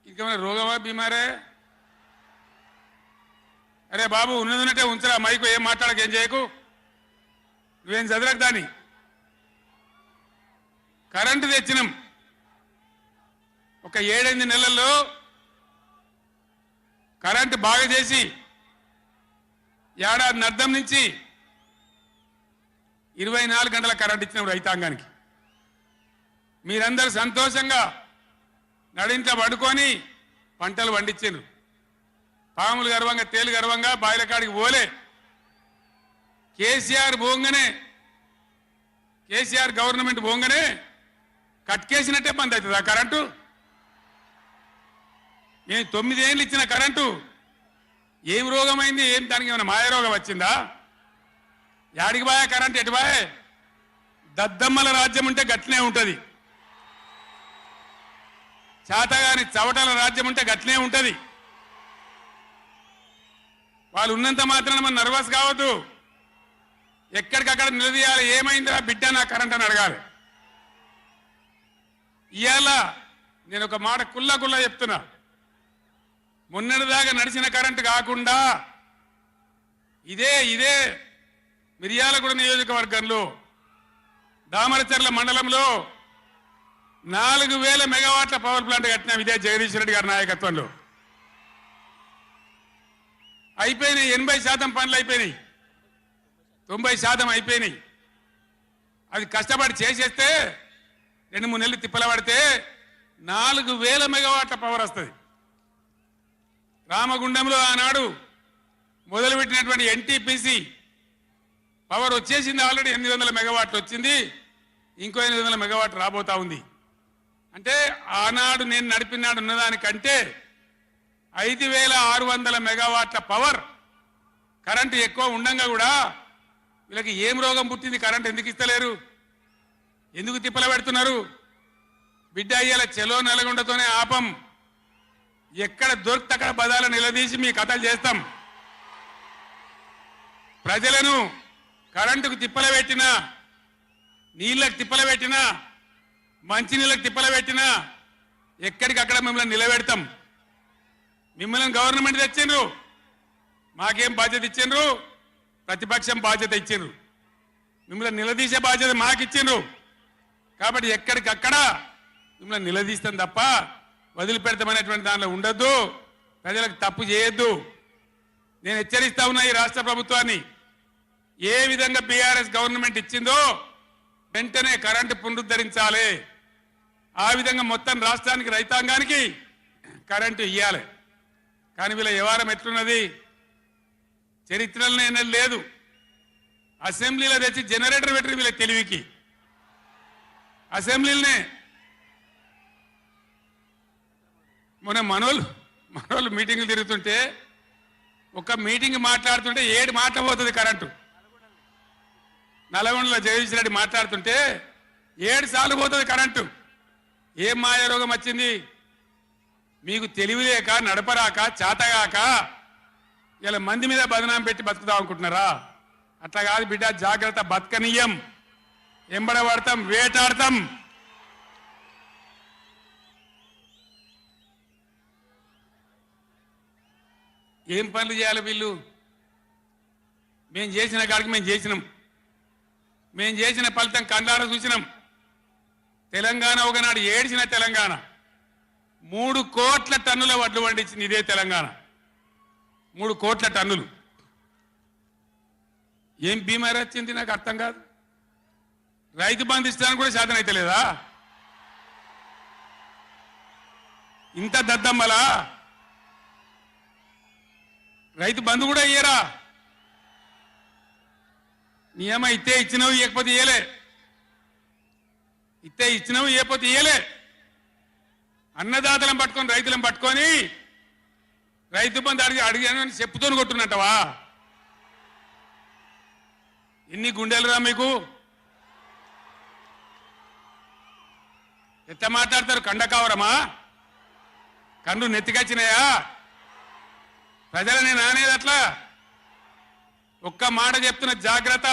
ఇంకేమైనా రోగమా బీమారే? అరే బాబు ఉన్నదంటే ఉంచరా మైకు, ఏం మాట్లాడక ఏం చేయకు, నువ్వేం చదరకు. దాన్ని కరెంటు తెచ్చినాం ఒక 7-8 నెలల్లో, కరెంటు బాగా చేసి ఏడాది అర్థం నుంచి 24 గంటల కరెంట్ ఇచ్చినాం రైతాంగానికి. మీరందరూ సంతోషంగా నడింట పడుకొని పంటలు పండించారు. పాములు గర్వంగా తేలు గర్వంగా బాయిల కాడికి పోలే. కేసీఆర్ పోగానే, కేసీఆర్ గవర్నమెంట్ పోగానే కట్కేసినట్టే బంద్ అవుతుంది ఆ కరెంటు. నేను 9 ఏళ్ళు ఇచ్చిన కరెంటు ఏం రోగమైంది? ఏం దానికి ఏమైనా మాయరోగం వచ్చిందా? యాడికి బాయే కరెంట్? ఎటు బాయే? దద్దమ్మల రాజ్యం ఉంటే గట్లనే ఉంటుంది, చాతగాని చవటల రాజ్యం ఉంటే గట్లనే ఉంటుంది. వాళ్ళు ఉన్నంత మాత్రాన మనం నర్వస్ కావద్దు. ఎక్కడికక్కడ నిలదీయాలి. ఏమైందిరా బిడ్డ నా కరెంట్ అని అడగాలి. ఇవాళ నేను ఒక మాట కుల్లా చెప్తున్నా. మొన్నటిదాకా నడిచిన కరెంటు కాకుండా ఇదే మిర్యాలగూడ నియోజకవర్గంలో దామరచర్ల మండలంలో 4000 మెగావాట్ల పవర్ ప్లాంట్ కట్టినాం. ఇదే జగదీష్ రెడ్డి గారి నాయకత్వంలో అయిపోయినాయి. 80% పనులు అయిపోయినాయి, 90% అయిపోయినాయి. అది కష్టపడి చేసేస్తే 2-3 నెలలు తిప్పల పడితే 4000 మెగావాట్ల పవర్ వస్తుంది. రామగుండంలో ఆనాడు మొదలుపెట్టినటువంటి ఎన్టీపీసీ పవర్ వచ్చేసింది. ఆల్రెడీ 800 మెగావాట్లు వచ్చింది, ఇంకో 800 మెగావాట్లు రాబోతా ఉంది. అంటే ఆనాడు నేను నడిపినాడు ఉన్నదానికంటే 5600 మెగావాట్ల పవర్ కరెంటు ఎక్కువ ఉండంగా కూడా వీళ్ళకి ఏం రోగం పుట్టింది? కరెంటు ఎందుకు ఇస్తలేరు? ఎందుకు తిప్పల పెడుతున్నారు? బిడ్డ అయ్యేల చెలో నల్గొండతోనే ఆపం. ఎక్కడ దొరికితే అక్కడ బదాలు నిలదీసి మీ కథలు చేస్తాం. ప్రజలను కరెంటుకు తిప్పల పెట్టినా, నీళ్ళకు తిప్పల పెట్టినా, మంచినీళ్ళకు తిప్పల పెట్టినా ఎక్కడికక్కడ మిమ్మల్ని నిలబెడతాం. మిమ్మల్ని గవర్నమెంట్ తెచ్చిండ్రు, మాకేం బాధ్యత ఇచ్చిండ్రు? ప్రతిపక్షం బాధ్యత ఇచ్చిండ్రు. మిమ్మల్ని నిలదీసే బాధ్యత మాకు ఇచ్చిండ్రు. కాబట్టి ఎక్కడికక్కడ మిమ్మల్ని నిలదీస్తాం తప్ప వదిలిపెడతామనేటువంటి దానిలో ఉండొద్దు. ప్రజలకు తప్పు చేయొద్దు. నేను హెచ్చరిస్తా ఉన్నా ఈ రాష్ట్ర ప్రభుత్వాన్ని. ఏ విధంగా బీఆర్ఎస్ గవర్నమెంట్ ఇచ్చిందో వెంటనే కరెంటు పునరుద్ధరించాలి. ఆ విధంగా మొత్తం రాష్ట్రానికి రైతాంగానికి కరెంటు ఇవ్వాలి. కానీ వీళ్ళ వ్యవహారం ఎట్లున్నది? చరిత్రలోనే లేదు. అసెంబ్లీలో తెచ్చి జనరేటర్ పెట్టిన వీళ్ళ తెలివికి అసెంబ్లీలోనే మొన్న మనోళ్ళు మీటింగ్లు తిరుగుతుంటే ఒక మీటింగ్ మాట్లాడుతుంటే 7 మాటలు పోతుంది కరెంటు. నల్గొండలో జగదీష్ రెడ్డి మాట్లాడుతుంటే 7 సార్లు పోతుంది కరెంటు. ఏం మాయ రోగం వచ్చింది? మీకు తెలివి లేక, నడపరాక, చాతగాక ఇలా మంది మీద బదనాం పెట్టి బతుకుదాం అనుకుంటున్నారా? అట్లా కాదు బిడ్డ, జాగ్రత్త. బతకనీయం, ఎంబడబడతాం, వేటాడతాం. ఏం పనులు చేయాలి వీళ్ళు? మేము చేసిన కాడికి మేము చేసినాం. మేము చేసిన ఫలితం కండార చూసినాం. తెలంగాణ ఒకనాడు ఏడ్చిన తెలంగాణ 3 కోట్ల టన్నుల వడ్లు పండించింది ఇదే తెలంగాణ. 3 కోట్ల టన్నులు. ఏం బీమారీ వచ్చింది నాకు అర్థం కాదు. రైతు బంధు ఇస్తానికి కూడా శాతం అయితే లేదా? ఇంత దద్దమ్మలా? రైతు బంధు కూడా ఇయ్యరా? నియమ ఇస్తే ఇచ్చినవి, ఇవ్వకపోతే ఇయ్యలే. ఇస్తే ఇచ్చినవి, ఇవ్వకపోతే ఇయ్యలే. అన్నదాతలను పట్టుకొని రైతులను పట్టుకొని రైతు బంధు అడిగాను అని చెప్పుతోని కొట్టున్నట్టవా? ఎన్ని గుండెలురా మీకు? ఎట్లా మాట్లాడతారు? కండకావరమా? కన్ను నెత్తికొచ్చినాయా? ప్రజలని నానేది అట్లా. ఒక్క మాట చెప్తున్న, జాగ్రత్త.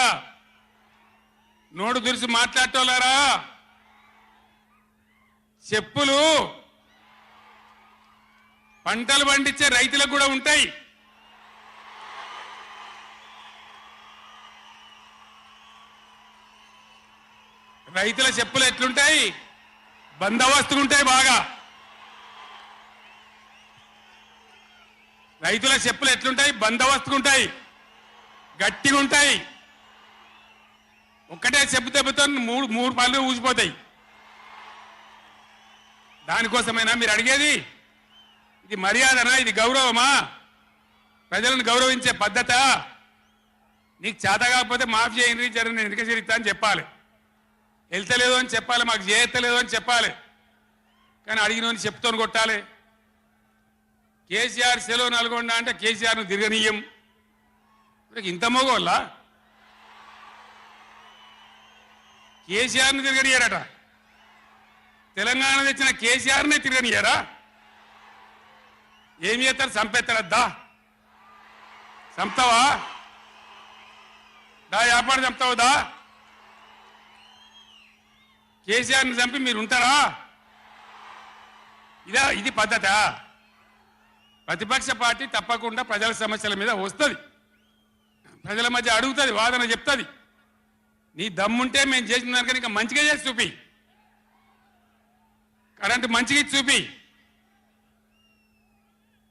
నోడు దురిసి మాట్లాడటోలారా, చెప్పులు పంటలు పండించే రైతులకు కూడా ఉంటాయి. రైతుల చెప్పులు ఎట్లుంటాయి? బందోబస్తుకుంటాయి బాగా. రైతుల చెప్పులు ఎట్లుంటాయి? బందోబస్తుకుంటాయి, గట్టిగా ఉంటాయి. ఒక్కటే చెప్పు దెబ్బతో మూడు పళ్ళు ఊసిపోతాయి. దానికోసమైనా మీరు అడిగేది? ఇది మర్యాదనా? ఇది గౌరవమా? ప్రజలను గౌరవించే పద్ధత? నీకు చేత కాకపోతే మాఫ్ చేయండి, జర నేను వెనుక చేరిస్తా అని చెప్పాలి. వెళ్తలేదు అని చెప్పాలి, మాకు చేయత్తలేదు అని చెప్పాలి. కానీ అడిగినోని చెప్తోని కొట్టాలి. కేసీఆర్ సెలవు నల్గొండ అంటే కేసీఆర్ను తిరగనీయం. ఇంత మోగోళ్ళ కేసీఆర్ను తిరగనియారట. తెలంగాణ తెచ్చిన కేసీఆర్నే తిరగనియారా? ఏం చేస్తారు? చంపేస్తారద్దా? చంపుతావా? దా వ్యాపారం చంపుతావు దా? కేసీఆర్ని చంపి మీరు ఉంటారా? ఇది పద్ధత? ప్రతిపక్ష పార్టీ తప్పకుండా ప్రజల సమస్యల మీద వస్తుంది, ప్రజల మధ్య అడుగుతుంది, వాదన చెప్తుంది. నీ దమ్ముంటే మేము చేసిన దానికన్నా ఇంకా మంచిగా చేసి చూపి, కరెంటు మంచిగా చూపి.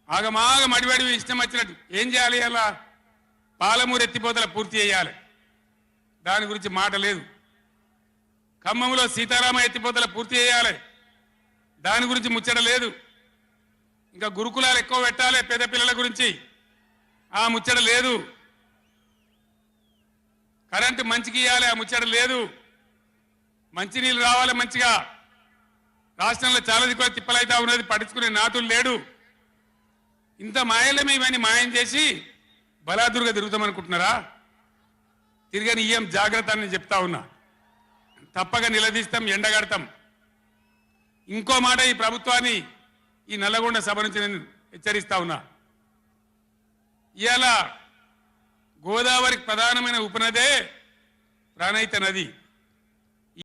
ఆగమాగం అడివడివి ఇష్టం వచ్చినట్టు ఏం చేయాలి? అలా పాలమూరు ఎత్తిపోతల పూర్తి చేయాలి, దాని గురించి మాట లేదు. ఖమ్మంలో సీతారామ ఎత్తిపోతల పూర్తి చేయాలి, దాని గురించి ముచ్చట లేదు. ఇంకా గురుకులాలు ఎక్కువ పెట్టాలి పేద పిల్లల గురించి, ఆ ముచ్చట లేదు. కరెంటు మంచిగా ఇవ్వాలి, ఆ ముచ్చట లేదు. మంచినీళ్ళు రావాలి మంచిగా. రాష్ట్రంలో చాలా దిక్కువ తిప్పలైతా ఉన్నది, పట్టించుకునే నాతులు లేడు. ఇంత మాయలమే ఇవన్నీ మాయం చేసి బలాదురుగా తిరుగుతామనుకుంటున్నారా? తిరగని ఇయ్యం, జాగ్రత్త అని చెప్తా ఉన్నా. తప్పక నిలదీస్తాం, ఎండగడతాం. ఇంకో మాట, ఈ ప్రభుత్వాన్ని ఈ నల్లగొండ సభ నుంచి నేను హెచ్చరిస్తా ఉన్నా. ఇవాళ గోదావరికి ప్రధానమైన ఉపనదే ప్రాణహిత నది.